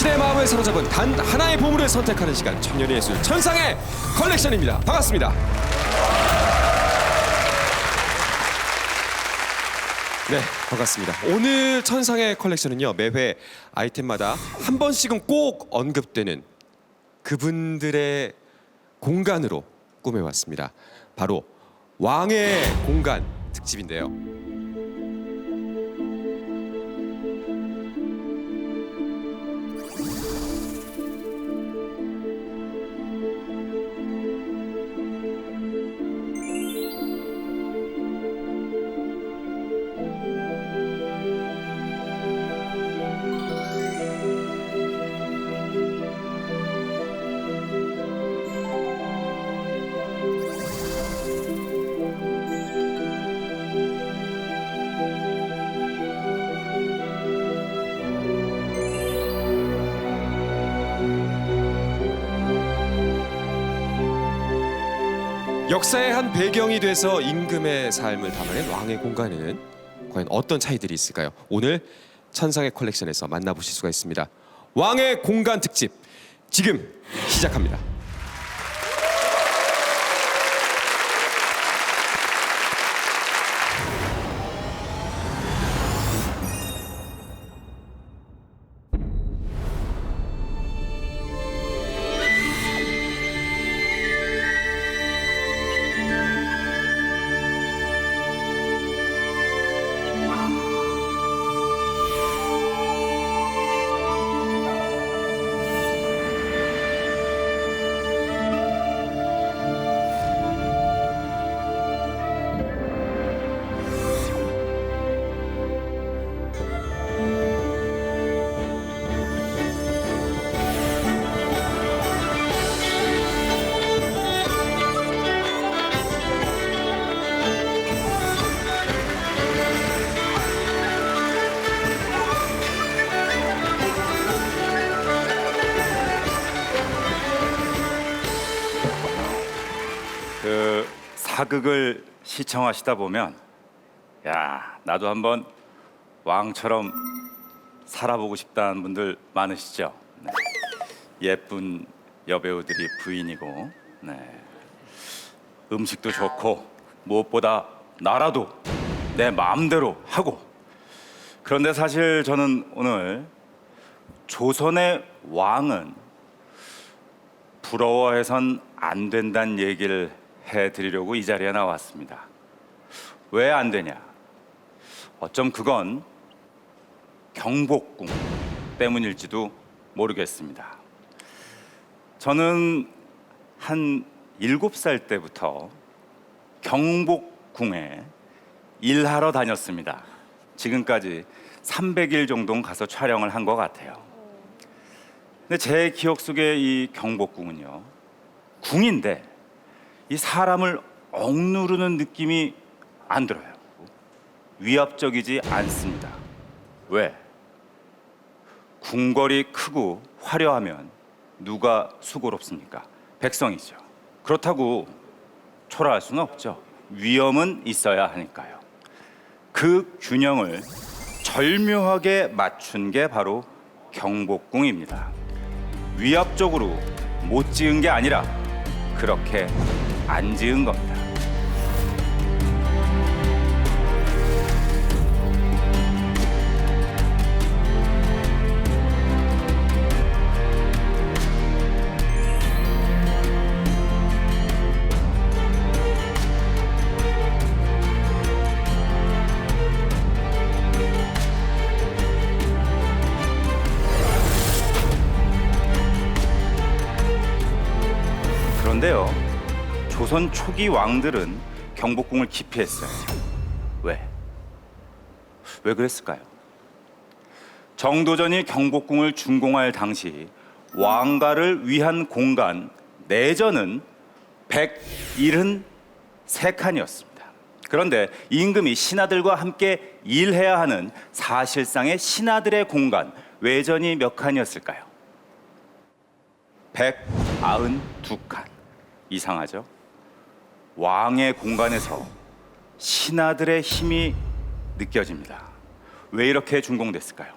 시대의 마음을 사로잡은 단 하나의 보물을 선택하는 시간, 천년의 예술 천상의 컬렉션입니다. 반갑습니다. 네, 반갑습니다. 오늘 천상의 컬렉션은요, 매회 아이템마다 한 번씩은 꼭 언급되는 그분들의 공간으로 꾸며왔습니다. 바로 왕의 공간 특집인데요. 역사의 한 배경이 돼서 임금의 삶을 담아낸 왕의 공간에는 과연 어떤 차이들이 있을까요? 오늘 천상의 컬렉션에서 만나보실 수가 있습니다. 왕의 공간 특집 지금 시작합니다. 사극을 시청하시다 보면 야, 나도 한번 왕처럼 살아보고 싶다는 분들 많으시죠? 네. 예쁜 여배우들이 부인이고, 네. 음식도 좋고, 무엇보다 나라도 내 마음대로 하고. 그런데 사실 저는 오늘 조선의 왕은 부러워해선 안 된다는 얘기를 해드리려고 이 자리에 나왔습니다. 왜 안 되냐? 어쩜 그건 경복궁 때문일지도 모르겠습니다. 저는 한 7살 때부터 경복궁에 일하러 다녔습니다. 지금까지 300일 정도 가서 촬영을 한 것 같아요. 근데 제 기억 속에 이 경복궁은요, 궁인데 이 사람을 억누르는 느낌이 안 들어요. 위압적이지 않습니다. 왜? 궁궐이 크고 화려하면 누가 수고롭습니까? 백성이죠. 그렇다고 초라할 수는 없죠. 위험은 있어야 하니까요. 그 균형을 절묘하게 맞춘 게 바로 경복궁입니다. 위압적으로 못 지은 게 아니라 그렇게 안 지은 겁니다. 그런데요, 조선 초기 왕들은 경복궁을 기피했어요. 왜? 왜 그랬을까요? 정도전이 경복궁을 준공할 당시 왕가를 위한 공간 내전은 173칸이었습니다. 그런데 임금이 신하들과 함께 일해야 하는 사실상의 신하들의 공간 외전이 몇 칸이었을까요? 192칸. 이상하죠? 왕의 공간에서 신하들의 힘이 느껴집니다. 왜 이렇게 준공됐을까요?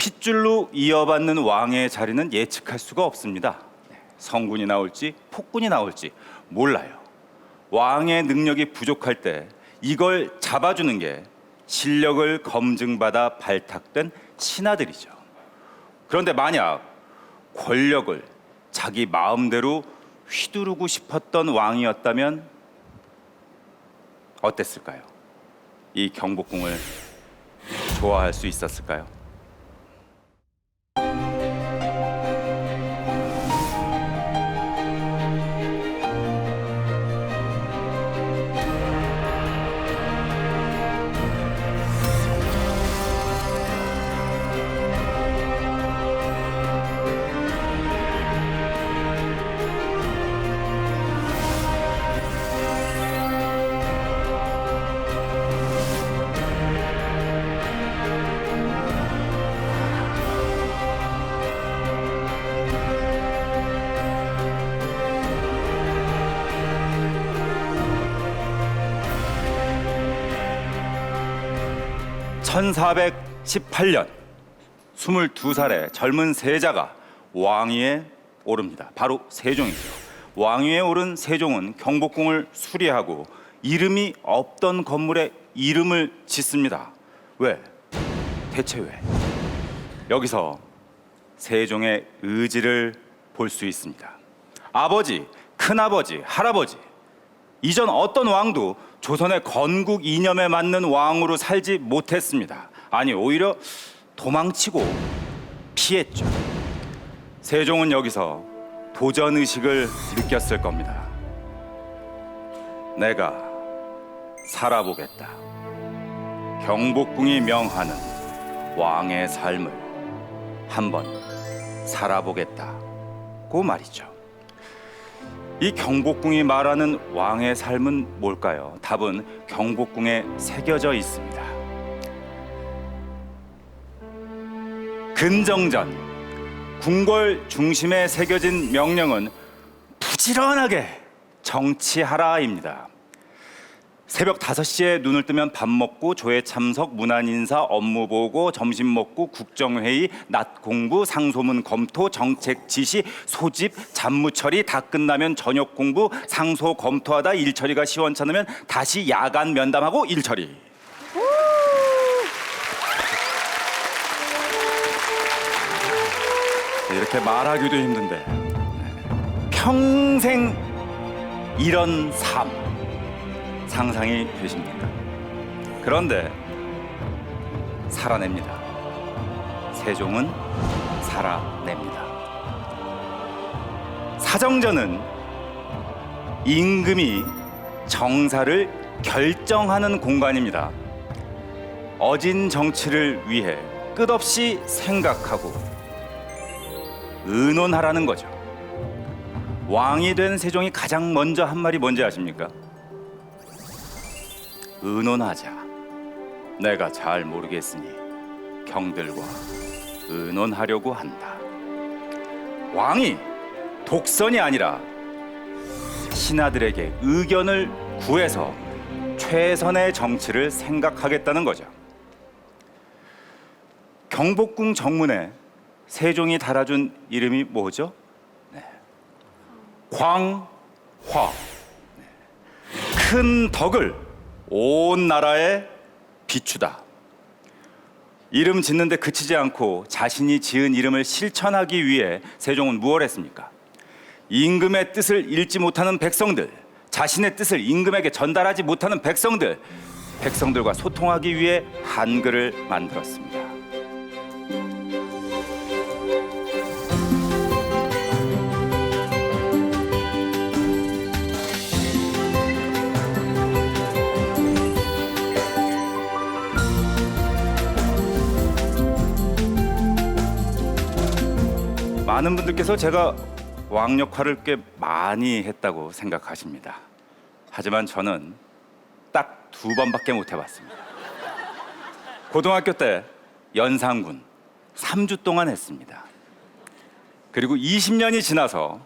핏줄로 이어받는 왕의 자리는 예측할 수가 없습니다. 성군이 나올지 폭군이 나올지 몰라요. 왕의 능력이 부족할 때 이걸 잡아주는 게 실력을 검증받아 발탁된 신하들이죠. 그런데 만약 권력을 자기 마음대로 휘두르고 싶었던 왕이었다면 어땠을까요? 이 경복궁을 좋아할 수 있었을까요? (1418년) 22살의 젊은 세자가 왕위에 오릅니다. 바로 세종이죠. 왕위에 오른 세종은 경복궁을 수리하고 이름이 없던 건물에 이름을 짓습니다. 왜? 대체 왜? 여기서 세종의 의지를 볼 수 있습니다. 아버지, 큰아버지, 할아버지, 이전 어떤 왕도 조선의 건국 이념에 맞는 왕으로 살지 못했습니다. 아니, 오히려 도망치고 피했죠. 세종은 여기서 도전의식을 느꼈을 겁니다. 내가 살아보겠다. 경복궁이 명하는 왕의 삶을 한번 살아보겠다고 말이죠. 이 경복궁이 말하는 왕의 삶은 뭘까요? 답은 경복궁에 새겨져 있습니다. 근정전, 궁궐 중심에 새겨진 명령은 부지런하게 정치하라입니다. 새벽 5시에 눈을 뜨면 밥 먹고 조회 참석, 문안 인사, 업무 보고, 점심 먹고 국정회의, 낮 공부, 상소문 검토, 정책 지시, 소집, 잡무 처리, 다 끝나면 저녁 공부, 상소 검토하다 일 처리가 시원찮으면 다시 야간 면담하고 일 처리. 이렇게 말하기도 힘든데 평생 이런 삶 상상이 되십니까? 그런데 살아냅니다. 세종은 살아냅니다. 사정전은 임금이 정사를 결정하는 공간입니다. 어진 정치를 위해 끝없이 생각하고 의논하라는 거죠. 왕이 된 세종이 가장 먼저 한 말이 뭔지 아십니까? 의논하자. 내가 잘 모르겠으니 경들과 의논하려고 한다. 왕이 독선이 아니라 신하들에게 의견을 구해서 최선의 정치를 생각하겠다는 거죠. 경복궁 정문에 세종이 달아준 이름이 뭐죠? 광화. 큰 덕을 온 나라에 비추다. 이름 짓는데 그치지 않고 자신이 지은 이름을 실천하기 위해 세종은 무엇을 했습니까? 임금의 뜻을 읽지 못하는 백성들, 자신의 뜻을 임금에게 전달하지 못하는 백성들과 소통하기 위해 한글을 만들었습니다. 많은 분들께서 제가 왕 역할을 꽤 많이 했다고 생각하십니다. 하지만 저는 딱 2번밖에 못 해봤습니다. 고등학교 때 연산군 3주 동안 했습니다. 그리고 20년이 지나서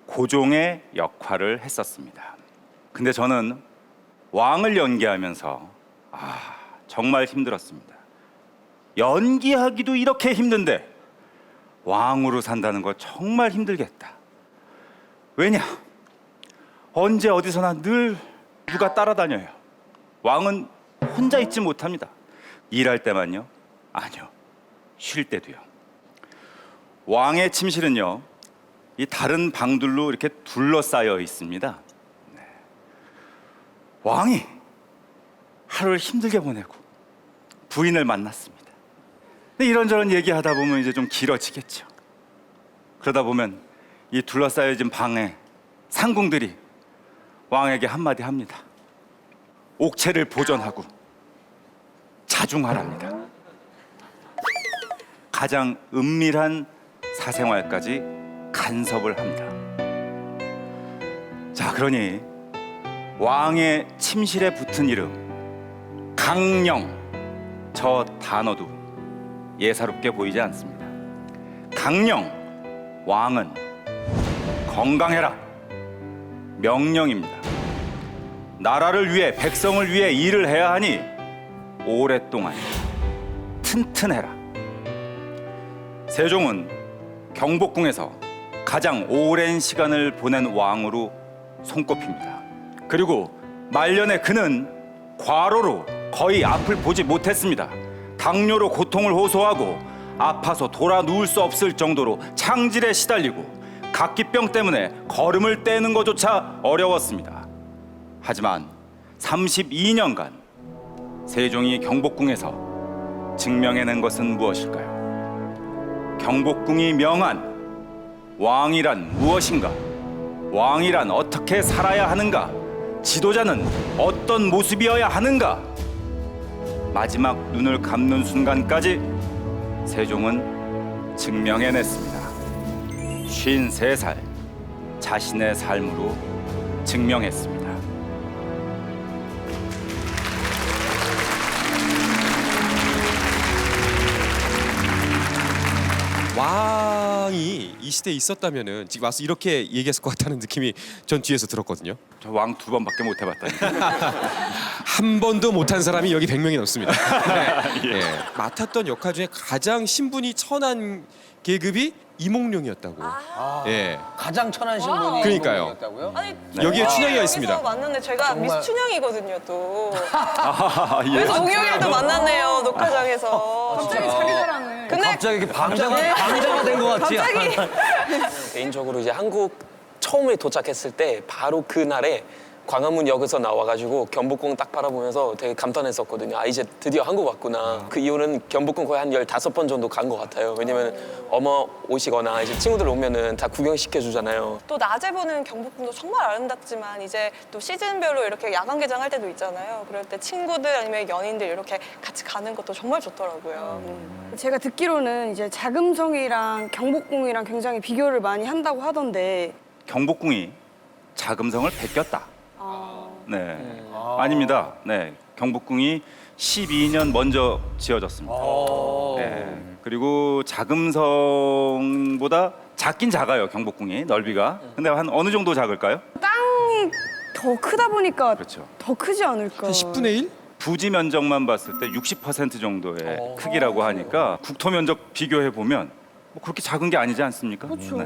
고종의 역할을 했었습니다. 근데 저는 왕을 연기하면서 정말 힘들었습니다. 연기하기도 이렇게 힘든데 왕으로 산다는 거 정말 힘들겠다. 왜냐? 언제 어디서나 늘 누가 따라다녀요. 왕은 혼자 있지 못합니다. 일할 때만요? 아니요. 쉴 때도요. 왕의 침실은요, 이 다른 방들로 이렇게 둘러싸여 있습니다. 네. 왕이 하루를 힘들게 보내고 부인을 만났습니다. 근데 이런저런 얘기하다 보면 이제 좀 길어지겠죠. 그러다 보면 이 둘러싸여진 방에 상궁들이 왕에게 한마디 합니다. 옥체를 보존하고 자중하랍니다. 가장 은밀한 사생활까지 간섭을 합니다. 자, 그러니 왕의 침실에 붙은 이름 강령, 저 단어도 예사롭게 보이지 않습니다. 강령, 왕은 건강해라, 명령입니다. 나라를 위해, 백성을 위해 일을 해야 하니 오랫동안 튼튼해라. 세종은 경복궁에서 가장 오랜 시간을 보낸 왕으로 손꼽힙니다. 그리고 말년에 그는 과로로 거의 앞을 보지 못했습니다. 당뇨로 고통을 호소하고 아파서 돌아 누울 수 없을 정도로 창질에 시달리고 각기병 때문에 걸음을 떼는 것조차 어려웠습니다. 하지만 32년간 세종이 경복궁에서 증명해낸 것은 무엇일까요? 경복궁이 명한 왕이란 무엇인가? 왕이란 어떻게 살아야 하는가? 지도자는 어떤 모습이어야 하는가? 마지막 눈을 감는 순간까지 세종은 증명해냈습니다. 53살 자신의 삶으로 증명했습니다. 왕이 이 시대에 있었다면은 지금 와서 이렇게 얘기했을 것 같다는 느낌이 전 뒤에서 들었거든요. 저 왕 2번밖에 못 해봤다니. 한 번도 못한 사람이 여기 100명이 넘습니다. 네. 예. 맡았던 역할 중에 가장 신분이 천한 계급이 이몽룡이었다고. 예. 가장 천한 신분이 그러니까요. 이몽룡이었다고요? 아니 여기에 춘향이가 여기서 있습니다. 만났는데 제가 정말. 미스 춘향이거든요 또. 예. 그래서 옹영이도 만났네요 녹화장에서. 갑자기 자기 자랑을. 근데 갑자기 이렇게 방자가 된 것 같지? 갑자기 개인적으로 이제 한국 처음에 도착했을 때 바로 그날에 광화문역에서 나와가지고 경복궁 딱 바라보면서 되게 감탄했었거든요. 아, 이제 드디어 한국 왔구나. 그 이후로는 경복궁 거의 한 15번 정도 간 것 같아요. 왜냐면 어머 오시거나 이제 친구들 오면은 다 구경시켜주잖아요. 또 낮에 보는 경복궁도 정말 아름답지만 이제 또 시즌별로 이렇게 야간 개장할 때도 있잖아요. 그럴 때 친구들 아니면 연인들 이렇게 같이 가는 것도 정말 좋더라고요. 제가 듣기로는 이제 자금성이랑 경복궁이랑 굉장히 비교를 많이 한다고 하던데. 경복궁이 자금성을 베꼈다. 네, 아닙니다. 네, 경복궁이 12년 먼저 지어졌습니다. 네, 그리고 자금성보다 작긴 작아요. 경복궁이 넓이가. 근데 한 어느 정도 작을까요? 땅이 더 크다 보니까 그렇죠. 더 크지 않을까. 한 10분의 1? 부지 면적만 봤을 때 60% 정도의 크기라고 하니까 국토 면적 비교해 보면 뭐 그렇게 작은 게 아니지 않습니까? 그렇죠.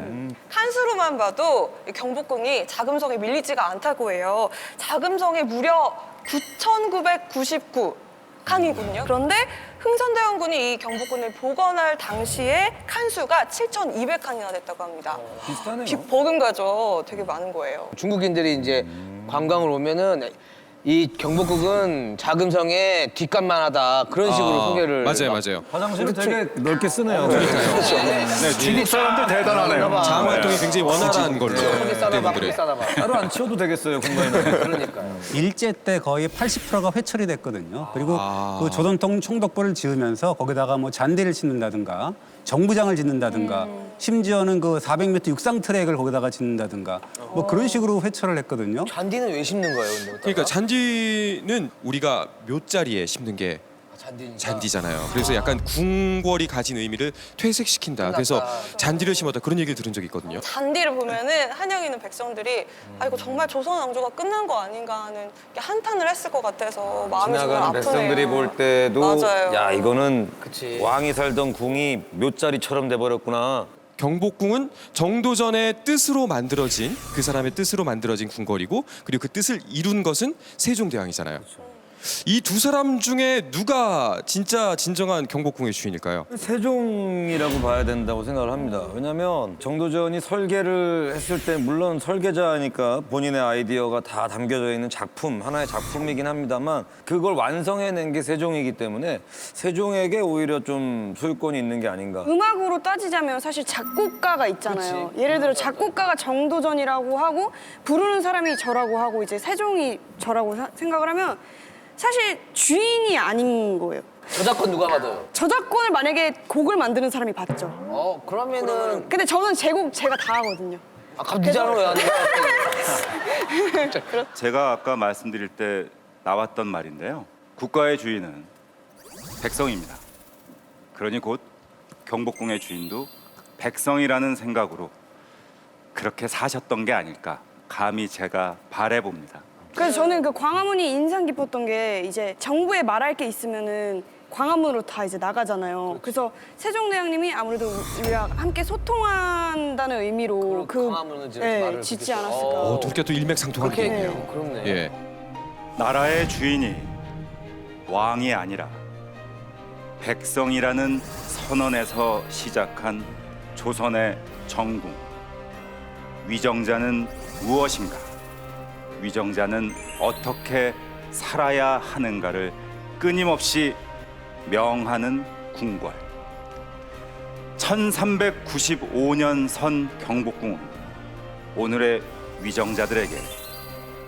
칸수로만 봐도 이 경복궁이 자금성에 밀리지가 않다고 해요. 자금성에 무려 9,999 칸이군요. 그런데 흥선대원군이 이 경복궁을 복원할 당시에 칸수가 7,200칸이나 됐다고 합니다. 비슷하네요. 버금가죠. 되게 많은 거예요. 중국인들이 이제 관광을 오면은 이 경복궁은 자금성의 뒷값만 하다 그런 식으로 소개를 맞아요, 맞아요. 화장실을 되게 넓게 쓰네요. 그렇죠. 네, 중국 사람들 대단하네요. 자음 활동이 굉장히 원활한 걸로. 크게 싸다봐, 크게 대부분들의. 싸다봐. 따로 안 치워도 되겠어요, 공간이. 그러니까요. 일제 때 거의 80%가 회철이 됐거든요. 그리고 그 조선통 총독부를 지으면서 거기다가 뭐 잔디를 짓는다든가 정부장을 짓는다든가 심지어는 그 400m 육상 트랙을 거기다가 짓는다든가 뭐 그런 식으로 회철을 했거든요. 잔디는 왜 심는 거예요? 근데 그러니까 잔디는 우리가 묘자리에 심는 게 잔디잖아요. 그래서 약간 궁궐이 가진 의미를 퇴색시킨다. 그래서 잔디를 심었다. 그런 얘기를 들은 적이 있거든요. 잔디를 보면은 한양 있는 백성들이 아 이거 정말 조선 왕조가 끝난 거 아닌가 하는 게 한탄을 했을 것 같아서 마음이 정말 지나가는 아프네요. 백성들이 볼 때도 맞아요. 야 이거는 그치. 왕이 살던 궁이 묘자리처럼 돼버렸구나. 경복궁은 정도전의 뜻으로 만들어진 그 사람의 뜻으로 만들어진 궁궐이고 그리고 그 뜻을 이룬 것은 세종대왕이잖아요. 이 두 사람 중에 누가 진짜 진정한 경복궁의 주인일까요? 세종이라고 봐야 된다고 생각을 합니다. 왜냐하면 정도전이 설계를 했을 때 물론 설계자니까 본인의 아이디어가 다 담겨져 있는 작품, 하나의 작품이긴 합니다만 그걸 완성해낸 게 세종이기 때문에 세종에게 오히려 좀 소유권이 있는 게 아닌가. 음악으로 따지자면 사실 작곡가가 있잖아요. 예를 들어 작곡가가 정도전이라고 하고 부르는 사람이 저라고 하고 이제 세종이 저라고 생각을 하면 사실 주인이 아닌 거예요. 저작권 누가 받아요? 저작권을 만약에 곡을 만드는 사람이 받죠. 그러면은 근데 저는 제 곡 제가 다 하거든요. 아까 니잖아 왜 안 돼? 제가 아까 말씀드릴 때 나왔던 말인데요. 국가의 주인은 백성입니다. 그러니 곧 경복궁의 주인도 백성이라는 생각으로 그렇게 사셨던 게 아닐까 감히 제가 바라봅니다. 그래서 저는 그 광화문이 인상 깊었던 게 이제 정부에 말할 게 있으면은 광화문으로 다 이제 나가잖아요. 그래서 세종대왕님이 아무래도 우리와 함께 소통한다는 의미로 광화문을 이제 말을 짓지 그렇게 않았을까. 둘 게 또 일맥상통하겠네요. 그렇네. 예. 나라의 주인이 왕이 아니라 백성이라는 선언에서 시작한 조선의 정궁. 위정자는 무엇인가? 위정자는 어떻게 살아야 하는가를 끊임없이 명하는 궁궐. 1395년 선 경복궁은 오늘의 위정자들에게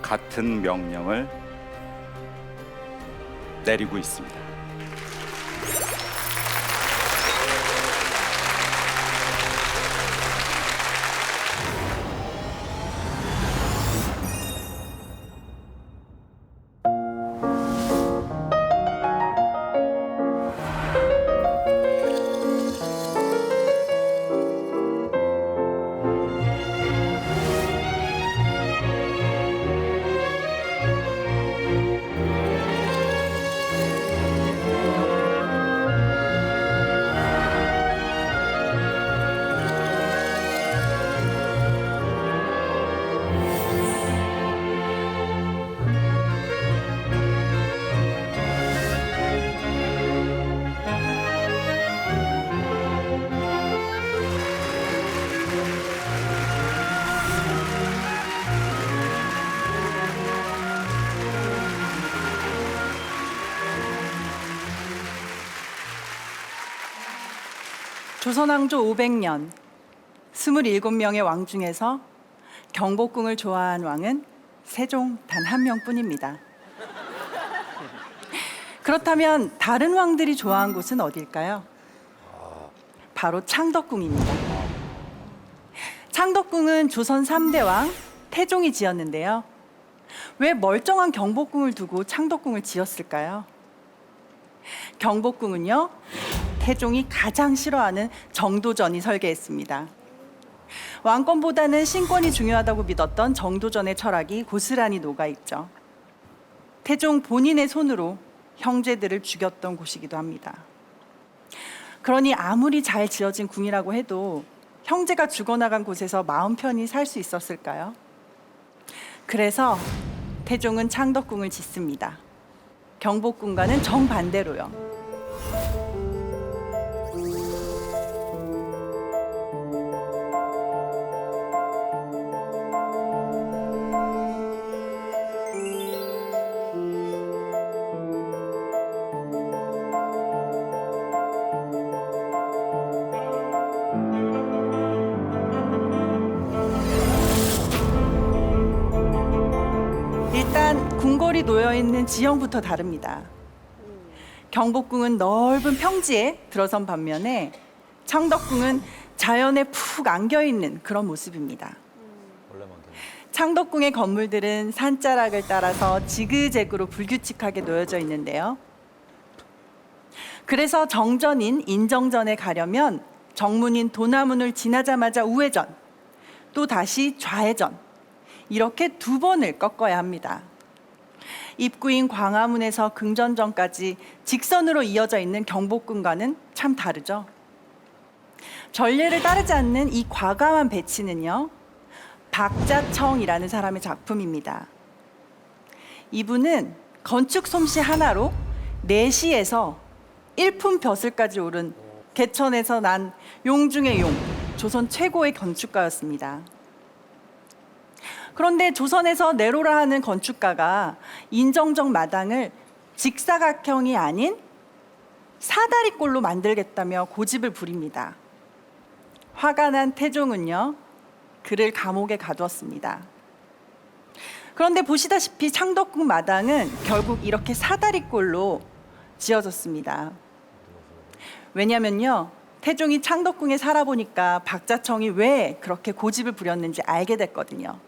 같은 명령을 내리고 있습니다. 조선왕조 500년 27명의 왕 중에서 경복궁을 좋아한 왕은 세종 단 한 명뿐입니다. 그렇다면 다른 왕들이 좋아한 곳은 어딜까요? 바로 창덕궁입니다. 창덕궁은 조선 3대 왕 태종이 지었는데요. 왜 멀쩡한 경복궁을 두고 창덕궁을 지었을까요? 경복궁은요, 태종이 가장 싫어하는 정도전이 설계했습니다. 왕권보다는 신권이 중요하다고 믿었던 정도전의 철학이 고스란히 녹아있죠. 태종 본인의 손으로 형제들을 죽였던 곳이기도 합니다. 그러니 아무리 잘 지어진 궁이라고 해도 형제가 죽어나간 곳에서 마음 편히 살 수 있었을까요? 그래서 태종은 창덕궁을 짓습니다. 경복궁과는 정반대로요. 일단 궁궐이 놓여있는 지형부터 다릅니다. 경복궁은 넓은 평지에 들어선 반면에 창덕궁은 자연에 푹 안겨있는 그런 모습입니다. 창덕궁의 건물들은 산자락을 따라서 지그재그로 불규칙하게 놓여져 있는데요. 그래서 정전인 인정전에 가려면 정문인 도나문을 지나자마자 우회전, 또 다시 좌회전, 이렇게 2번을 꺾어야 합니다. 입구인 광화문에서 긍전전까지 직선으로 이어져 있는 경복궁과는 참 다르죠. 전례를 따르지 않는 이 과감한 배치는요, 박자청이라는 사람의 작품입니다. 이분은 건축 솜씨 하나로 4시에서 일품 벼슬까지 오른 개천에서 난 용 중의 용, 조선 최고의 건축가였습니다. 그런데 조선에서 내로라 하는 건축가가 인정정 마당을 직사각형이 아닌 사다리꼴로 만들겠다며 고집을 부립니다. 화가 난 태종은요, 그를 감옥에 가두었습니다. 그런데 보시다시피 창덕궁 마당은 결국 이렇게 사다리꼴로 지어졌습니다. 왜냐면요, 태종이 창덕궁에 살아보니까 박자청이 왜 그렇게 고집을 부렸는지 알게 됐거든요.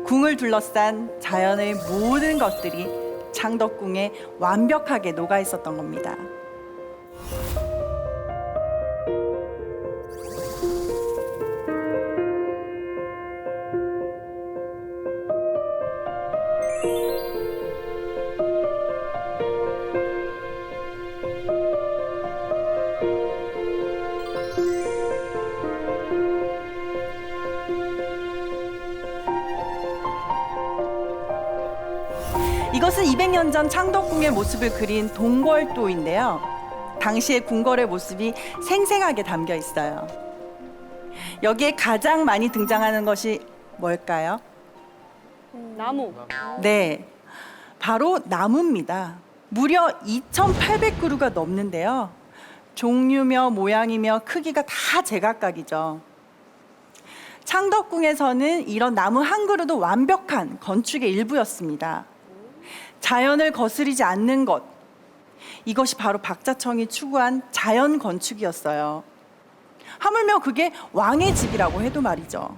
궁을 둘러싼 자연의 모든 것들이 창덕궁에 완벽하게 녹아 있었던 겁니다. 이것은 200년 전 창덕궁의 모습을 그린 동궐도인데요. 당시의 궁궐의 모습이 생생하게 담겨 있어요. 여기에 가장 많이 등장하는 것이 뭘까요? 나무. 네, 바로 나무입니다. 무려 2,800그루가 넘는데요. 종류며 모양이며 크기가 다 제각각이죠. 창덕궁에서는 이런 나무 한 그루도 완벽한 건축의 일부였습니다. 자연을 거스르지 않는 것, 이것이 바로 박자청이 추구한 자연 건축이었어요. 하물며 그게 왕의 집이라고 해도 말이죠.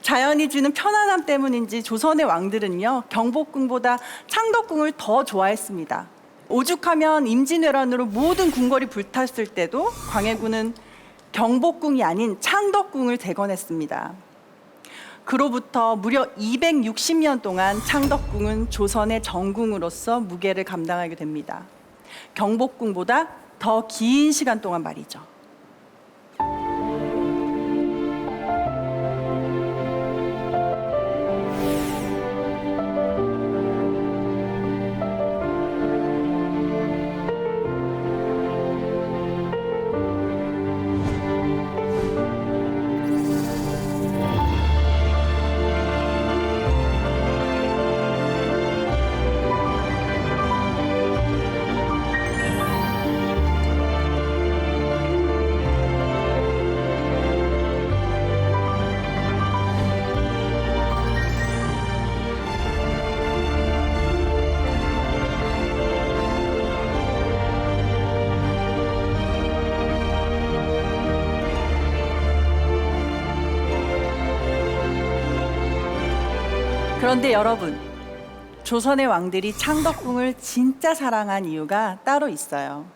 자연이 주는 편안함 때문인지 조선의 왕들은요, 경복궁보다 창덕궁을 더 좋아했습니다. 오죽하면 임진왜란으로 모든 궁궐이 불탔을 때도 광해군은 경복궁이 아닌 창덕궁을 대건했습니다. 그로부터 무려 260년 동안 창덕궁은 조선의 정궁으로서 무게를 감당하게 됩니다. 경복궁보다 더 긴 시간 동안 말이죠. 그런데 여러분, 조선의 왕들이 창덕궁을 진짜 사랑한 이유가 따로 있어요.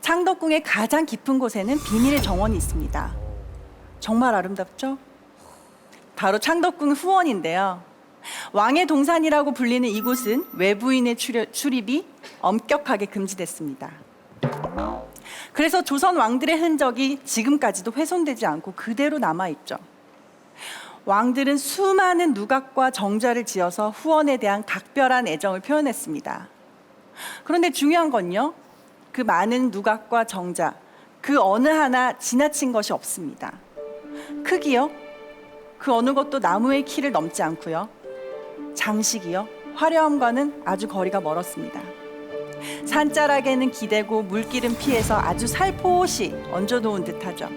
창덕궁의 가장 깊은 곳에는 비밀의 정원이 있습니다. 정말 아름답죠? 바로 창덕궁 후원인데요. 왕의 동산이라고 불리는 이곳은 외부인의 출입이 엄격하게 금지됐습니다. 그래서 조선 왕들의 흔적이 지금까지도 훼손되지 않고 그대로 남아있죠. 왕들은 수많은 누각과 정자를 지어서 후원에 대한 각별한 애정을 표현했습니다. 그런데 중요한 건요, 그 많은 누각과 정자, 그 어느 하나 지나친 것이 없습니다. 크기요, 그 어느 것도 나무의 키를 넘지 않고요. 장식이요, 화려함과는 아주 거리가 멀었습니다. 산자락에는 기대고 물길은 피해서 아주 살포시 얹어놓은 듯하죠.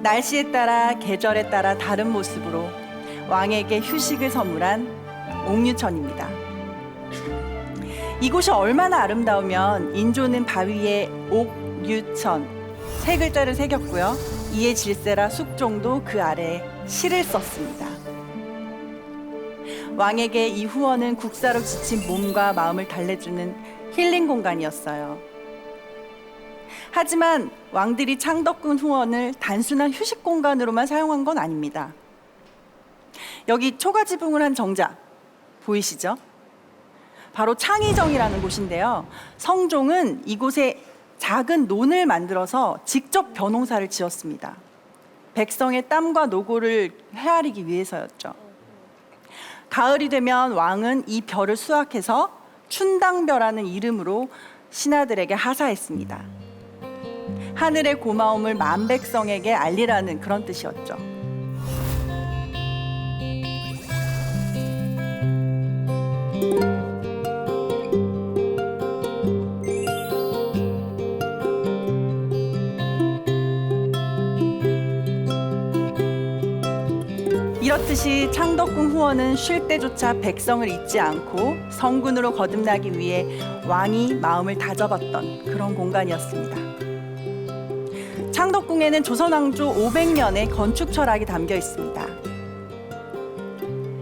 날씨에 따라 계절에 따라 다른 모습으로 왕에게 휴식을 선물한 옥류천입니다. 이곳이 얼마나 아름다우면 인조는 바위에 옥류천 3글자를 새겼고요. 이에 질세라 숙종도 그 아래에 시를 썼습니다. 왕에게 이 후원은 국사로 지친 몸과 마음을 달래주는 힐링 공간이었어요. 하지만 왕들이 창덕궁 후원을 단순한 휴식 공간으로만 사용한 건 아닙니다. 여기 초가지붕을 한 정자 보이시죠? 바로 창의정이라는 곳인데요. 성종은 이곳에 작은 논을 만들어서 직접 벼농사를 지었습니다. 백성의 땀과 노고를 헤아리기 위해서였죠. 가을이 되면 왕은 이 벼를 수확해서 춘당벼라는 이름으로 신하들에게 하사했습니다. 하늘의 고마움을 만백성에게 알리라는 그런 뜻이었죠. 이렇듯이 창덕궁 후원은 쉴 때조차 백성을 잊지 않고 성군으로 거듭나기 위해 왕이 마음을 다잡았던 그런 공간이었습니다. 창덕궁에는 조선왕조 500년의 건축 철학이 담겨 있습니다.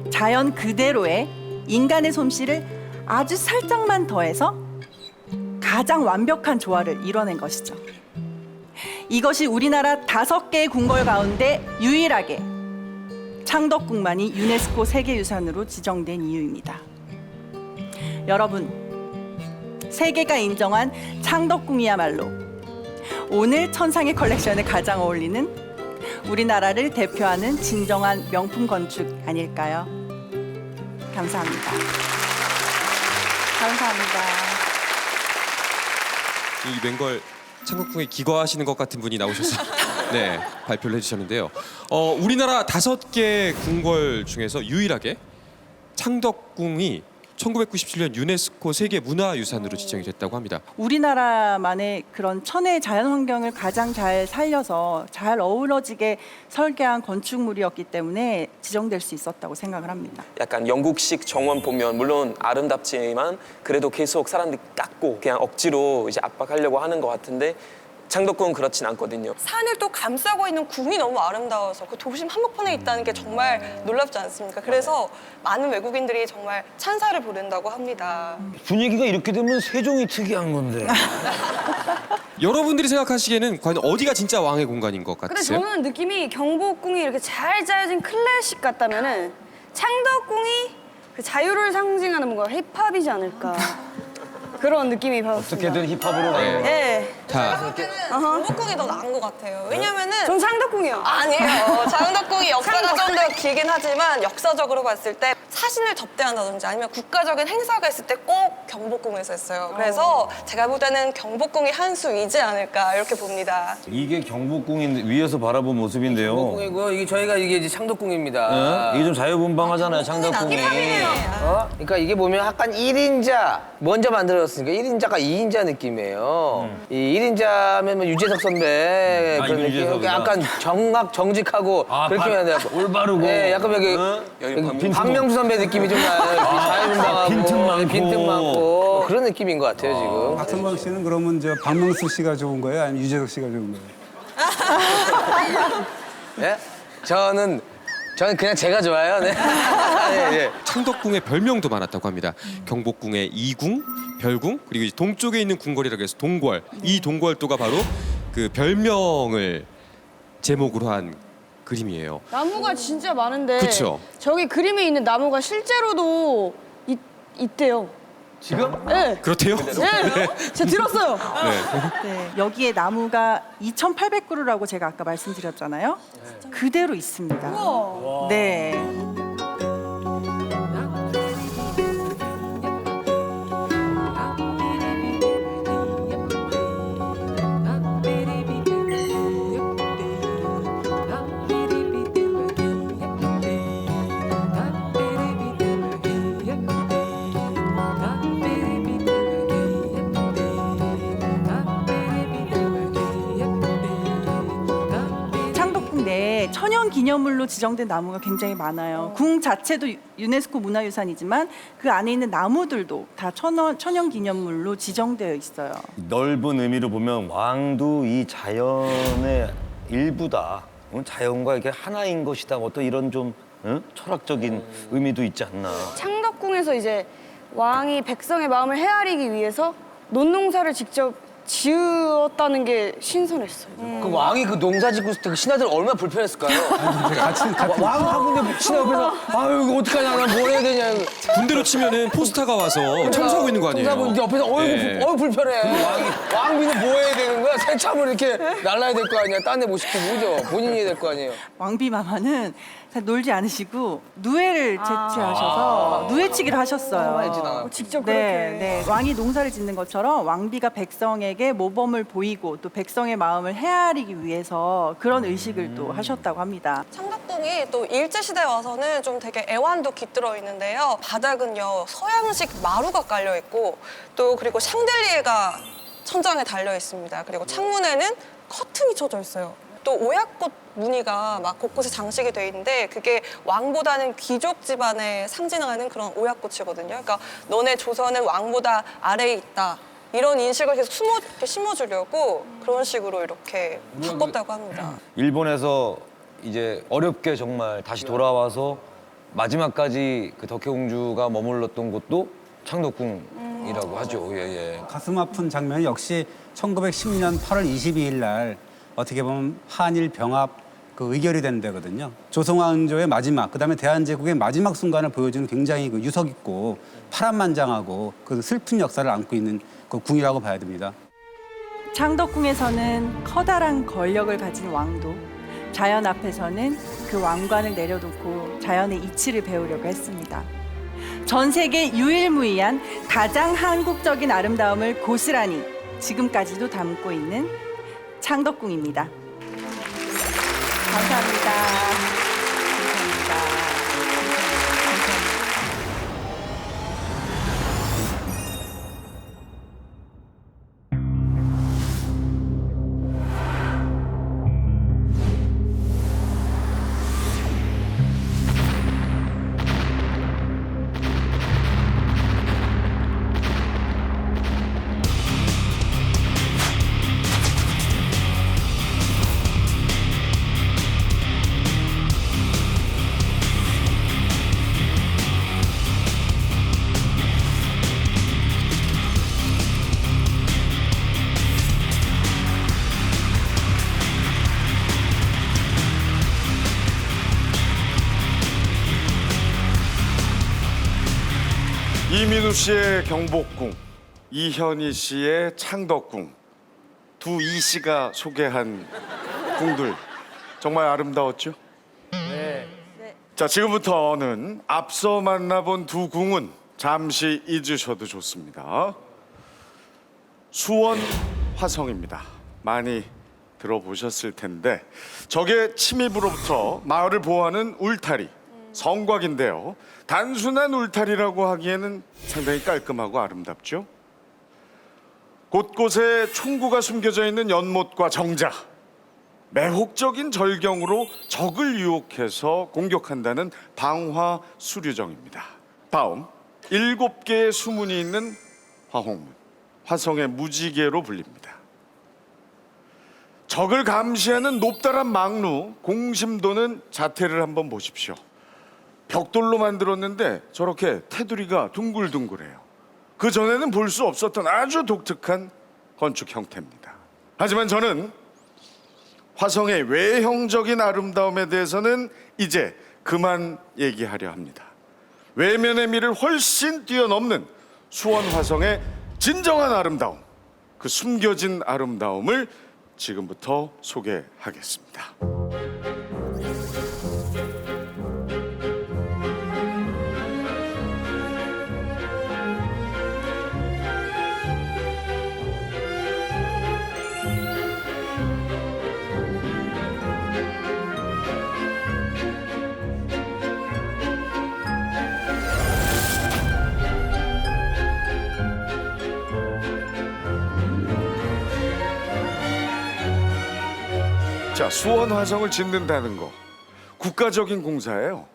자연 그대로의 인간의 솜씨를 아주 살짝만 더해서 가장 완벽한 조화를 이뤄낸 것이죠. 이것이 우리나라 5개의 궁궐 가운데 유일하게 창덕궁만이 유네스코 세계유산으로 지정된 이유입니다. 여러분, 세계가 인정한 창덕궁이야말로 오늘 천상의 컬렉션에 가장 어울리는 우리나라를 대표하는 진정한 명품 건축 아닐까요? 감사합니다. 감사합니다. 이 맹걸 창덕궁에 기거하시는 것 같은 분이 나오셔서 네, 발표를 해주셨는데요. 우리나라 5개 궁궐 중에서 유일하게 창덕궁이 1997년 유네스코 세계문화유산으로 지정이 됐다고 합니다. 우리나라만의 그런 천혜의 자연환경을 가장 잘 살려서 잘 어우러지게 설계한 건축물이었기 때문에 지정될 수 있었다고 생각을 합니다. 약간 영국식 정원 보면 물론 아름답지만 그래도 계속 사람들이 깎고 그냥 억지로 이제 압박하려고 하는 것 같은데 창덕궁은 그렇진 않거든요. 산을 또 감싸고 있는 궁이 너무 아름다워서 그 도심 한복판에 있다는 게 정말 놀랍지 않습니까? 그래서 많은 외국인들이 정말 찬사를 보낸다고 합니다. 분위기가 이렇게 되면 세종이 특이한 건데. 여러분들이 생각하시기에는 과연 어디가 진짜 왕의 공간인 것 근데 같으세요? 저는 느낌이 경복궁이 이렇게 잘 짜여진 클래식 같다면은 창덕궁이 그 자유를 상징하는 뭔가 힙합이지 않을까. 그런 느낌이 받았습니다. 어떻게든 힙합으로 가요. 네. 자, 경복궁이 더 나은 것 같아요. 왜냐면은 전 창덕궁이요. 아니에요. 창덕궁이 역사가 좀 더 길긴 하지만 역사적으로 봤을 때 사신을 접대한다든지 아니면 국가적인 행사가 있을 때 꼭 경복궁에서 했어요. 그래서 제가 볼 때는 경복궁이 한 수이지 않을까 이렇게 봅니다. 이게 경복궁인데 위에서 바라본 모습인데요. 창덕궁이고요. 이게 저희가 이제 창덕궁입니다. 이게 좀 자유분방하잖아요, 창덕궁이. 그러니까 이게 보면 약간 1인자 먼저 만들었으니까 1인자가 2인자 느낌이에요. 이 1인자면 뭐 유재석 선배 그런 느낌. 유재석이다. 약간 정직하고 그렇게 해야 돼요. 올바르고. 네, 약간 여기 박명수 선배 느낌이 좀 나요. 자유분방하고 빈틈 많고 그런 느낌인 것 같아요 지금. 박선광 씨는 그러면 저 박명수 씨가 좋은 거예요? 아니면 유재석 씨가 좋은 거예요? 예? 저는 그냥 제가 좋아요. 네. 예, 예. 창덕궁의 별명도 많았다고 합니다. 경복궁의 이궁, 별궁, 그리고 이제 동쪽에 있는 궁궐이라고 해서 동궐. 이 동궐도가 바로 그 별명을 제목으로 한 그림이에요. 나무가 진짜 많은데 그쵸? 저기 그림에 있는 나무가 실제로도 있대요. 지금? 네. 그렇대요? 네. 제가 들었어요. 네, 여기에 나무가 2,800그루라고 제가 아까 말씀드렸잖아요. 그대로 있습니다. 네. 창덕궁 내에 천연기념물로 지정된 나무가 굉장히 많아요. 궁 자체도 유네스코 문화유산이지만 그 안에 있는 나무들도 다 천연기념물로 지정되어 있어요. 넓은 의미로 보면 왕도 이 자연의 일부다. 자연과 이렇게 하나인 것이다. 어떤 이런 좀 철학적인 의미도 있지 않나. 창덕궁에서 이제 왕이 백성의 마음을 헤아리기 위해서 논농사를 직접 지었다는 게 신선했어요. 그 왕이 그 농사 짓고 있을 때 그 신하들 얼마나 불편했을까요? 같은 왕하고 이제 신하 옆에서 아유 이거 어떡하냐 나 뭘 해야 되냐. 군대로 치면은 포스터가 와서 청소하고 있는 거 아니에요? 청소하고 있는데 옆에서 예. 어이구 불편해. 왕비는 뭐 해야 되는 거야? 새참을 이렇게 날라야 될 거 아니야. 딴 데 못 시키고 그죠? 본인이 해야 될 거 아니에요. 왕비 마마는 잘 놀지 않으시고 누에를 제치하셔서 누에치기를 하셨어요. 했지, 나. 직접 네, 그렇게. 네. 왕이 농사를 짓는 것처럼 왕비가 백성에게 모범을 보이고 또 백성의 마음을 헤아리기 위해서 그런 의식을 또 하셨다고 합니다. 창덕궁이 또 일제시대에 와서는 좀 되게 애완도 깃들어 있는데요. 바닥은요, 서양식 마루가 깔려 있고 또 그리고 샹들리에가 천장에 달려 있습니다. 그리고 창문에는 커튼이 쳐져 있어요. 또 오약꽃 무늬가 막 곳곳에 장식이 돼 있는데 그게 왕보다는 귀족 집안에 상징하는 그런 오약꽃이거든요. 그러니까 너네 조선은 왕보다 아래에 있다. 이런 인식을 계속 이렇게 심어주려고 그런 식으로 이렇게 바꿨다고 합니다. 일본에서 이제 어렵게 정말 다시 돌아와서 마지막까지 그 덕혜공주가 머물렀던 곳도 창덕궁이라고 하죠. 예, 예. 가슴 아픈 장면이 역시 1910년 8월 22일 날 어떻게 보면 한일 병합 그 의결이 된 데거든요. 조선왕조의 마지막, 그다음에 대한제국의 마지막 순간을 보여주는 굉장히 그 유서 깊고 파란만장하고 그 슬픈 역사를 안고 있는 그 궁이라고 봐야 됩니다. 창덕궁에서는 커다란 권력을 가진 왕도 자연 앞에서는 그 왕관을 내려놓고 자연의 이치를 배우려고 했습니다. 전 세계 유일무이한 가장 한국적인 아름다움을 고스란히 지금까지도 담고 있는 창덕궁입니다. 감사합니다. 감사합니다. 이민우 씨의 경복궁, 이현희 씨의 창덕궁, 두 이 씨가 소개한 궁들 정말 아름다웠죠? 네. 자, 지금부터는 앞서 만나본 두 궁은 잠시 잊으셔도 좋습니다. 수원 화성입니다. 많이 들어보셨을 텐데 적의 침입으로부터 마을을 보호하는 울타리, 성곽인데요. 단순한 울타리라고 하기에는 상당히 깔끔하고 아름답죠. 곳곳에 총구가 숨겨져 있는 연못과 정자, 매혹적인 절경으로 적을 유혹해서 공격한다는 방화 수류정입니다. 다음 7개의 수문이 있는 화홍문, 화성의 무지개로 불립니다. 적을 감시하는 높다란 망루, 공심도는 자태를 한번 보십시오. 벽돌로 만들었는데 저렇게 테두리가 둥글둥글해요. 그 전에는 볼 수 없었던 아주 독특한 건축 형태입니다. 하지만 저는 화성의 외형적인 아름다움에 대해서는 이제 그만 얘기하려 합니다. 외면의 미를 훨씬 뛰어넘는 수원 화성의 진정한 아름다움, 그 숨겨진 아름다움을 지금부터 소개하겠습니다. 자, 수원 화성을 짓는다는 거 국가적인 공사예요.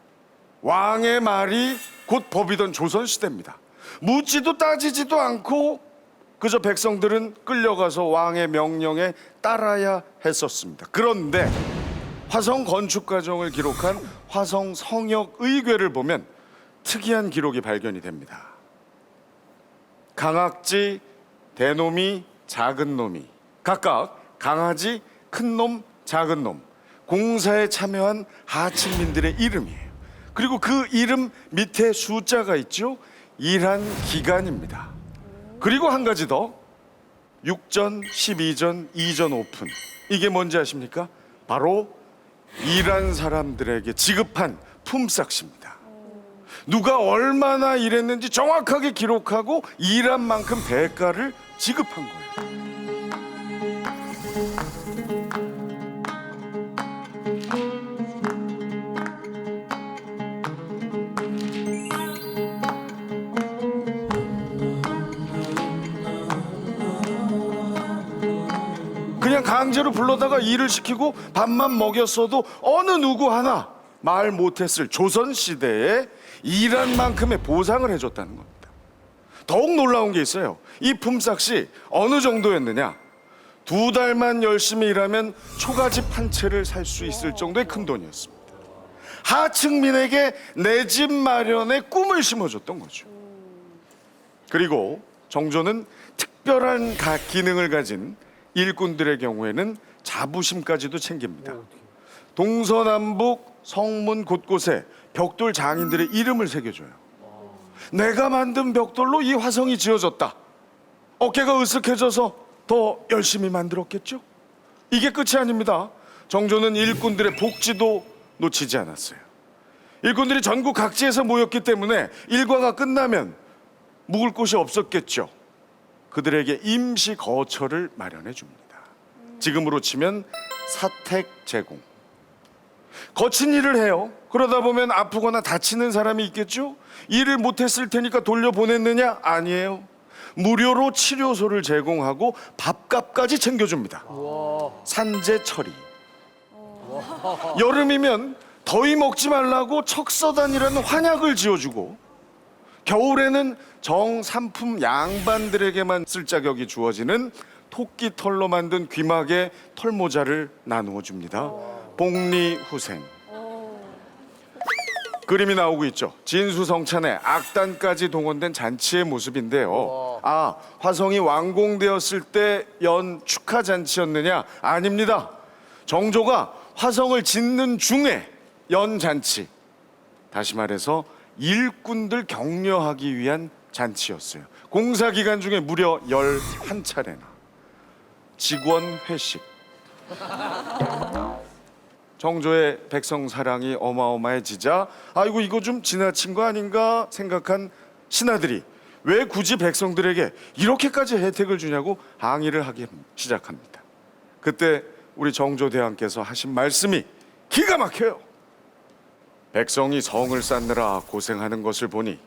왕의 말이 곧 법이던 조선시대입니다. 묻지도 따지지도 않고 그저 백성들은 끌려가서 왕의 명령에 따라야 했었습니다. 그런데 화성 건축 과정을 기록한 화성 성역 의궤를 보면 특이한 기록이 발견이 됩니다. 강악지, 대놈이, 작은 놈이 각각 강아지, 큰 놈, 작은 놈 공사에 참여한 하층민들의 이름이에요. 그리고 그 이름 밑에 숫자가 있죠. 일한 기간입니다. 그리고 한 가지 더 6전, 12전, 2전 오픈 이게 뭔지 아십니까? 바로 일한 사람들에게 지급한 품삯입니다. 누가 얼마나 일했는지 정확하게 기록하고 일한 만큼 대가를 지급한 거예요. 그냥 강제로 불러다가 일을 시키고 밥만 먹였어도 어느 누구 하나 말 못했을 조선시대에 일한 만큼의 보상을 해줬다는 겁니다. 더욱 놀라운 게 있어요. 이 품삯이 어느 정도였느냐. 2달만 열심히 일하면 초가집 한 채를 살 수 있을 정도의 큰 돈이었습니다. 하층민에게 내 집 마련의 꿈을 심어줬던 거죠. 그리고 정조는 특별한 기능을 가진 일꾼들의 경우에는 자부심까지도 챙깁니다. 동서남북 성문 곳곳에 벽돌 장인들의 이름을 새겨줘요. 내가 만든 벽돌로 이 화성이 지어졌다. 어깨가 으쓱해져서 더 열심히 만들었겠죠? 이게 끝이 아닙니다. 정조는 일꾼들의 복지도 놓치지 않았어요. 일꾼들이 전국 각지에서 모였기 때문에 일과가 끝나면 묵을 곳이 없었겠죠. 그들에게 임시 거처를 마련해 줍니다. 지금으로 치면 사택 제공. 거친 일을 해요. 그러다 보면 아프거나 다치는 사람이 있겠죠. 일을 못했을 테니까 돌려보냈느냐? 아니에요. 무료로 치료소를 제공하고 밥값까지 챙겨줍니다. 산재 처리. 여름이면 더위 먹지 말라고 척서단이라는 환약을 지어주고, 겨울에는 정삼품 양반들에게만 쓸 자격이 주어지는 토끼 털로 만든 귀마개 털모자를 나누어 줍니다. 복리후생. 그림이 나오고 있죠. 진수성찬에 악단까지 동원된 잔치의 모습인데요. 아, 화성이 완공되었을 때 연 축하 잔치였느냐? 아닙니다. 정조가 화성을 짓는 중에 연 잔치. 다시 말해서 일꾼들 격려하기 위한 잔치였어요. 공사 기간 중에 무려 11차례나. 직원 회식. 정조의 백성 사랑이 어마어마해지자 아이고 이거 좀 지나친 거 아닌가 생각한 신하들이 왜 굳이 백성들에게 이렇게까지 혜택을 주냐고 항의를 하기 시작합니다. 그때 우리 정조대왕께서 하신 말씀이 기가 막혀요. 백성이 성을 쌓느라 고생하는 것을 보니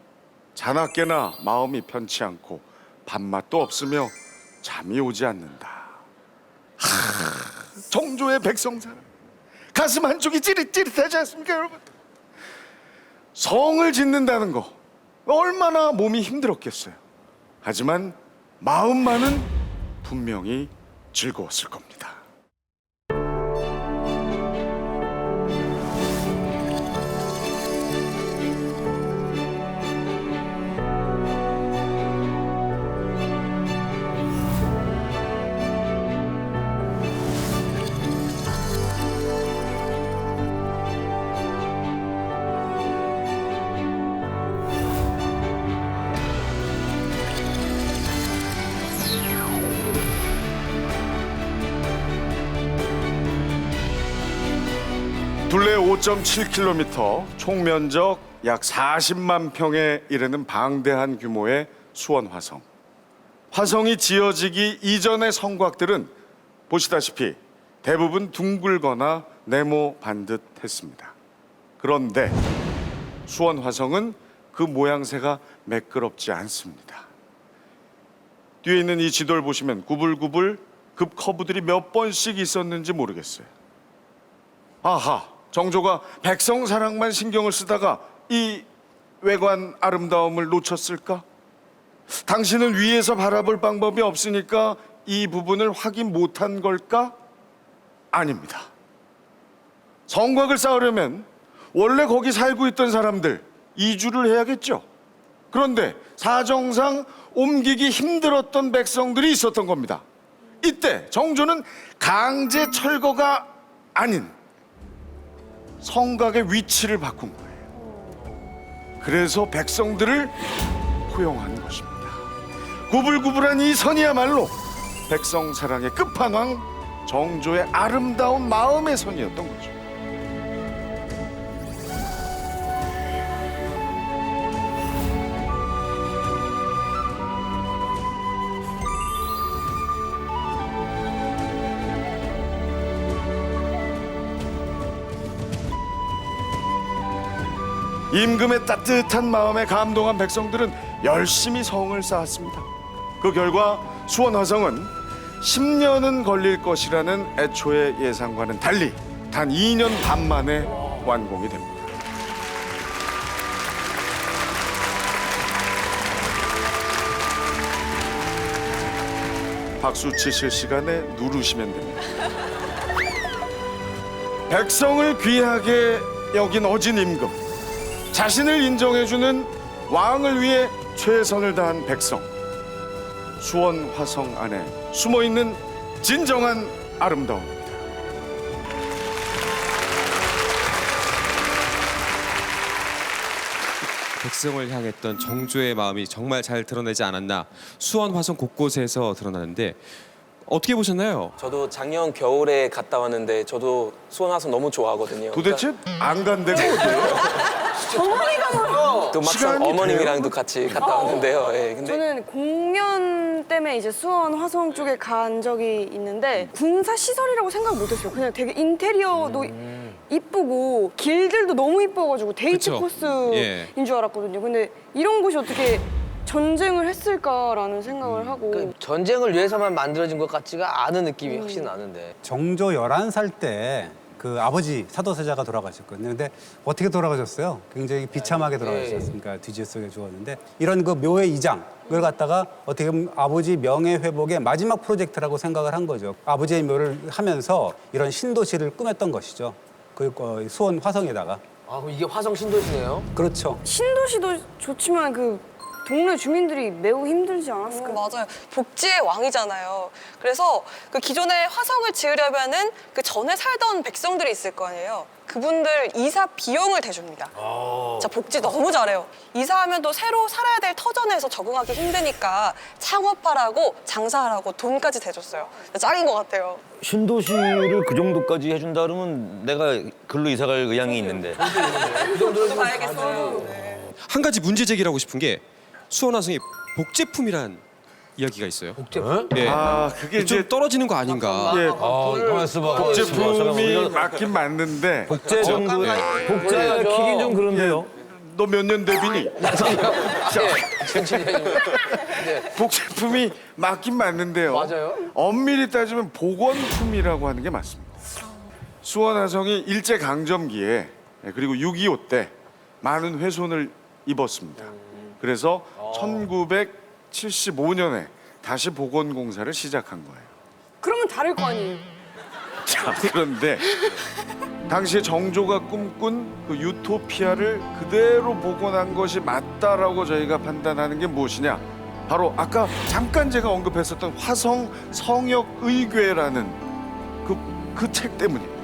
자나깨나 마음이 편치 않고 밥맛도 없으며 잠이 오지 않는다. 정조의 백성사랑 가슴 한쪽이 찌릿찌릿하지 않습니까, 여러분? 성을 짓는다는 거 얼마나 몸이 힘들었겠어요. 하지만 마음만은 분명히 즐거웠을 겁니다. 둘레 5.7km, 총 면적 약 40만 평에 이르는 방대한 규모의 수원 화성. 화성이 지어지기 이전의 성곽들은 보시다시피 대부분 둥글거나 네모 반듯했습니다. 그런데 수원 화성은 그 모양새가 매끄럽지 않습니다. 뒤에 있는 이 지도를 보시면 구불구불 급 커브들이 몇 번씩 있었는지 모르겠어요. 아하, 정조가 백성 사랑만 신경을 쓰다가 이 외관 아름다움을 놓쳤을까? 당신은 위에서 바라볼 방법이 없으니까 이 부분을 확인 못한 걸까? 아닙니다. 성곽을 쌓으려면 원래 거기 살고 있던 사람들 이주를 해야겠죠. 그런데 사정상 옮기기 힘들었던 백성들이 있었던 겁니다. 이때 정조는 강제 철거가 아닌 성곽의 위치를 바꾼 거예요. 그래서 백성들을 포용한 것입니다. 구불구불한 이 선이야말로 백성 사랑의 끝판왕 정조의 아름다운 마음의 선이었던 거죠. 임금의 따뜻한 마음에 감동한 백성들은 열심히 성을 쌓았습니다. 그 결과 수원 화성은 10년은 걸릴 것이라는 애초의 예상과는 달리 단 2년 반 만에 완공이 됩니다. 박수 치실 시간에 누르시면 됩니다. 백성을 귀하게 여긴 어진 임금, 자신을 인정해주는 왕을 위해 최선을 다한 백성, 수원 화성 안에 숨어있는 진정한 아름다움입니다. 백성을 향했던 정조의 마음이 정말 잘 드러내지 않았나. 수원 화성 곳곳에서 드러나는데 어떻게 보셨나요? 저도 작년 겨울에 갔다 왔는데 저도 수원 화성 너무 좋아하거든요. 도대체 안 간 데가 어디예요? 또 막상 시간이 어머님이랑도 같이 갔다 왔는데요. 예, 근데 저는 공연 때문에 이제 수원 화성 쪽에 간 적이 있는데 군사 시설이라고 생각 못했어요. 그냥 되게 인테리어도 이쁘고 길들도 너무 이뻐가지고 데이트 그쵸. 코스인 예. 줄 알았거든요. 근데 이런 곳이 어떻게 전쟁을 했을까라는 생각을 하고 그 전쟁을 위해서만 만들어진 것 같지가 않은 느낌이 확실히 나는데. 정조 11살 때 그 아버지 사도세자가 돌아가셨거든요. 근데 어떻게 돌아가셨어요? 굉장히 비참하게 돌아가셨으니까 뒤질 속에 죽었는데 이런 그 묘의 이장을 갖다가 어떻게 보면 아버지 명예 회복의 마지막 프로젝트라고 생각을 한 거죠. 아버지의 묘를 하면서 이런 신도시를 꾸몄던 것이죠. 그 수원 화성에다가. 아, 그럼 이게 화성 신도시네요? 그렇죠. 신도시도 좋지만 그 동네 주민들이 매우 힘들지 않았을까요? 맞아요. 복지의 왕이잖아요. 그래서 그 기존에 화성을 지으려면은 그 전에 살던 백성들이 있을 거 아니에요. 그분들 이사 비용을 대줍니다. 자, 복지 너무 잘해요. 이사하면 또 새로 살아야 될 터전에서 적응하기 힘드니까 창업하라고 장사하라고 돈까지 대줬어요. 짱인 것 같아요. 신도시를 그 정도까지 해준다 그러면 내가 글로 이사 갈 의향이 있는데. 그 정도는 좀 알겠어요. 한 가지 문제 제기라고 싶은 게 수원 화성이 복제품이란 이야기가 있어요. 복제품? 예. 아, 그게 좀 이제 떨어지는 거 아닌가. 예, 가만 있어봐. 복제품이 맞긴 맞는데 복제 정도 복제 키긴 좀 그런데요. 너 몇 년 대비니? 네. 복제품이 맞긴 맞는데요. 맞아요. 엄밀히 따지면 복원품이라고 하는 게 맞습니다. 수원 화성이 일제 강점기에 그리고 6.25 때 많은 훼손을 입었습니다. 그래서 1975년에 다시 복원 공사를 시작한 거예요. 그러면 다를 거 아니에요? 자, 그런데 당시에 정조가 꿈꾼 그 유토피아를 그대로 복원한 것이 맞다라고 저희가 판단하는 게 무엇이냐? 바로 아까 잠깐 제가 언급했었던 화성 성역의궤라는 그 책 때문입니다.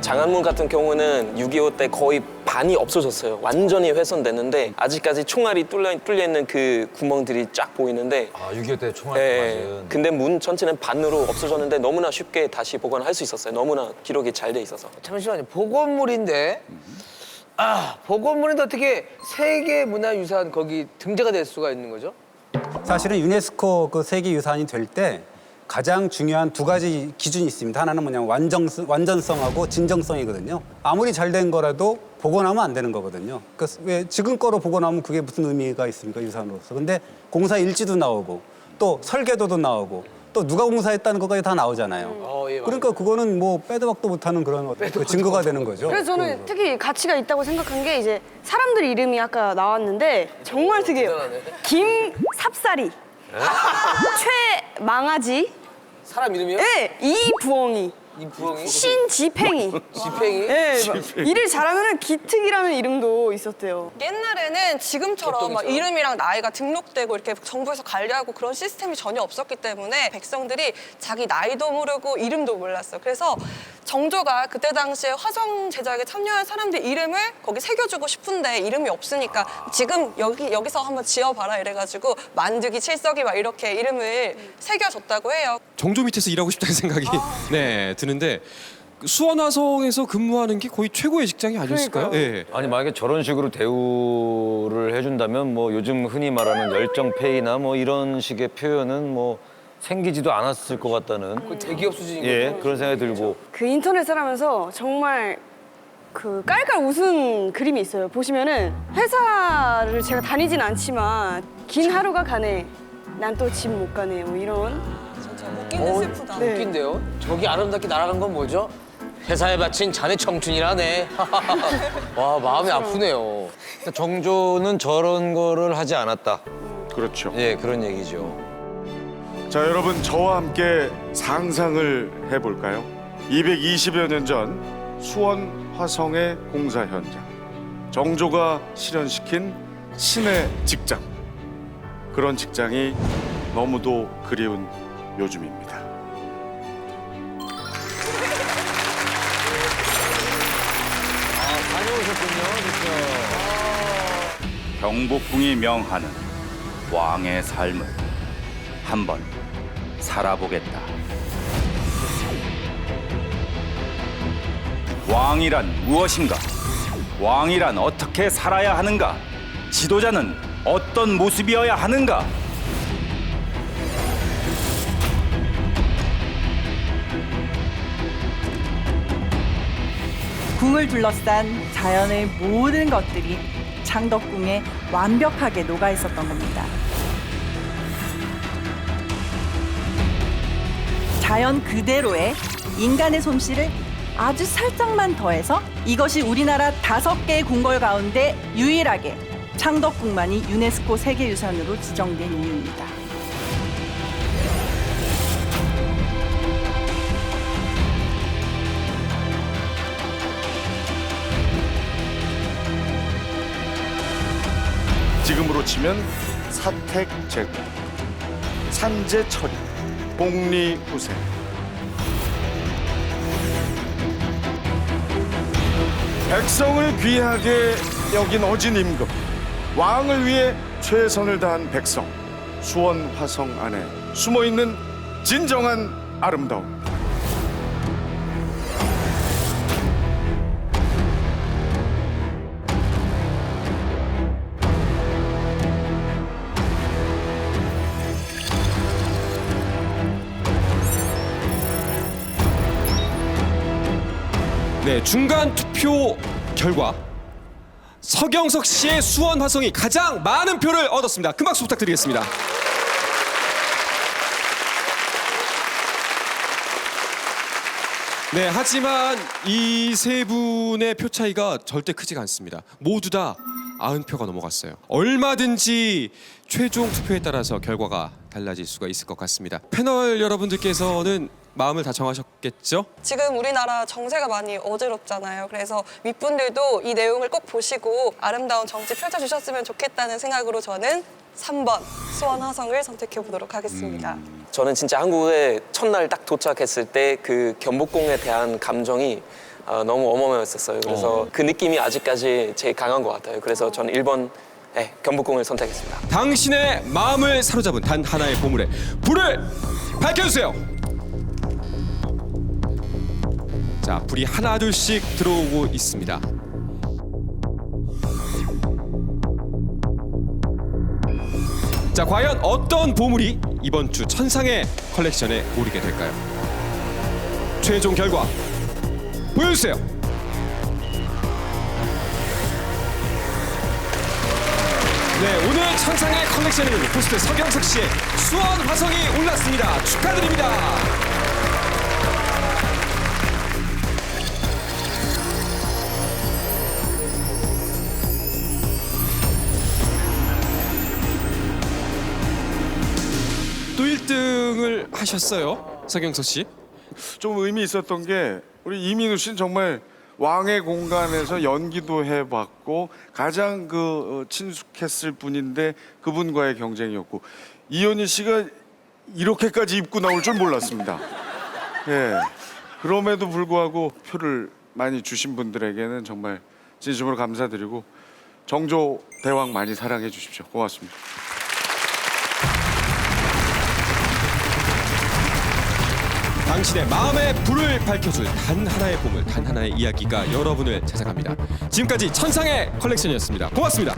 장안문 같은 경우는 6.25 때 거의 반이 없어졌어요. 완전히 훼손됐는데 아직까지 총알이 뚫려 있는 그 구멍들이 쫙 보이는데. 아, 6.25 때 총알 맞은. 근데 문 전체는 반으로 없어졌는데 너무나 쉽게 다시 복원할 수 있었어요. 너무나 기록이 잘 돼 있어서. 잠시만요. 복원물인데 복원물인데 어떻게 세계문화유산 거기 등재가 될 수가 있는 거죠? 사실은 유네스코 그 세계유산이 될 때 가장 중요한 두 가지 기준이 있습니다. 하나는 뭐냐면 완전성하고 진정성이거든요. 아무리 잘 된 거라도 복원하면 안 되는 거거든요. 그러니까 왜 지금 거로 복원하면 그게 무슨 의미가 있습니까, 유산으로서. 근데 공사 일지도 나오고 또 설계도도 나오고 또 누가 공사했다는 것까지 다 나오잖아요. 예, 그러니까 그거는 뭐 빼도 박도 못하는 그런 그 증거가 되는 거죠. 그래서 저는 특히 가치가 있다고 생각한 게 이제 사람들 이름이 아까 나왔는데 정말 특이해요. 김삽사리. 최망아지, 사람 이름이요? 네, 이부엉이, 이부엉이? 신지팽이. 지팽이? 네, 일을 잘하면 기특이라는 이름도 있었대요. 옛날에는 지금처럼 막 이름이랑 나이가 등록되고 이렇게 정부에서 관리하고 그런 시스템이 전혀 없었기 때문에 백성들이 자기 나이도 모르고 이름도 몰랐어요. 그래서 정조가 그때 당시에 화성 제작에 참여한 사람들 이름을 거기 새겨주고 싶은데 이름이 없으니까 지금 여기서 한번 지어봐라 이래가지고 만두기, 칠석이 막 이렇게 이름을 새겨줬다고 해요. 정조 밑에서 일하고 싶다는 생각이 네 드는데 수원화성에서 근무하는 게 거의 최고의 직장이 아니었을까요? 예. 아니 만약에 저런 식으로 대우를 해준다면 뭐 요즘 흔히 말하는 열정페이나 뭐 이런 식의 표현은 뭐 생기지도 않았을 것 같다는 대기업 수준이거든요. 예 그런 생각이 들고 그 인터넷을 하면서 정말 그 깔깔 웃은 그림이 있어요. 보시면은 회사를 제가 다니진 않지만 긴 하루가 가네. 난 또 집 못 가네. 뭐 이런. 진짜 웃긴데 슬프다. 네. 웃긴데요? 저기 아름답게 날아간 건 뭐죠? 회사에 바친 자네 청춘이라네. 와, 마음이 아프네요. 정조는 저런 거를 하지 않았다. 그렇죠. 예 그런 얘기죠. 자, 여러분 저와 함께 상상을 해볼까요? 220여 년 전 수원 화성의 공사 현장. 정조가 실현시킨 신의 직장. 그런 직장이 너무도 그리운 요즘입니다. 경복궁이 명하는 왕의 삶을 한번 살아보겠다. 왕이란 무엇인가? 왕이란 어떻게 살아야 하는가? 지도자는 어떤 모습이어야 하는가? 궁을 둘러싼 자연의 모든 것들이 창덕궁에 완벽하게 녹아 있었던 겁니다. 자연 그대로의 인간의 솜씨를 아주 살짝만 더해서 이것이 우리나라 5개의 궁궐 가운데 유일하게 창덕궁만이 유네스코 세계유산으로 지정된 이유입니다. 지금으로 치면 사택 제공, 산재 처리, 복리 후생. 백성을 귀하게 여긴 어진 임금, 왕을 위해 최선을 다한 백성, 수원 화성 안에 숨어있는 진정한 아름다움. 네, 중간 투표 결과 서경석 씨의 수원 화성이 가장 많은 표를 얻었습니다. 큰 박수 부탁드리겠습니다. 네, 하지만 이 세 분의 표 차이가 절대 크지가 않습니다. 모두 다 90표가 넘어갔어요. 얼마든지 최종 투표에 따라서 결과가 달라질 수가 있을 것 같습니다. 패널 여러분들께서는 마음을 다 정하셨겠죠? 지금 우리나라 정세가 많이 어지럽잖아요. 그래서 윗분들도 이 내용을 꼭 보시고 아름다운 정치 펼쳐주셨으면 좋겠다는 생각으로 저는 3번 수원 화성을 선택해 보도록 하겠습니다. 저는 진짜 한국에 첫날 딱 도착했을 때 그 경복궁에 대한 감정이 너무 어마어마했었어요. 그래서 그 느낌이 아직까지 제일 강한 것 같아요. 그래서 저는 1번 경복궁을 선택했습니다. 당신의 마음을 사로잡은 단 하나의 보물에 불을 밝혀주세요. 자, 불이 하나 둘씩 들어오고 있습니다. 자, 과연 어떤 보물이 이번 주 천상의 컬렉션에 오르게 될까요? 최종 결과 보여주세요. 네, 오늘 천상의 컬렉션에는 호스트 서경석 씨의 수원 화성이 올랐습니다. 축하드립니다. 또 1등을 하셨어요, 서경석 씨. 좀 의미 있었던 게 우리 이민우 씨는 정말 왕의 공간에서 연기도 해봤고 가장 친숙했을 분인데 그분과의 경쟁이었고 이현희 씨가 이렇게까지 입고 나올 줄 몰랐습니다. 예. 그럼에도 불구하고 표를 많이 주신 분들에게는 정말 진심으로 감사드리고 정조 대왕 많이 사랑해 주십시오. 고맙습니다. 당신의 마음의 불을 밝혀줄 단 하나의 보물, 단 하나의 이야기가 여러분을 찾아갑니다. 지금까지 천상의 컬렉션이었습니다. 고맙습니다.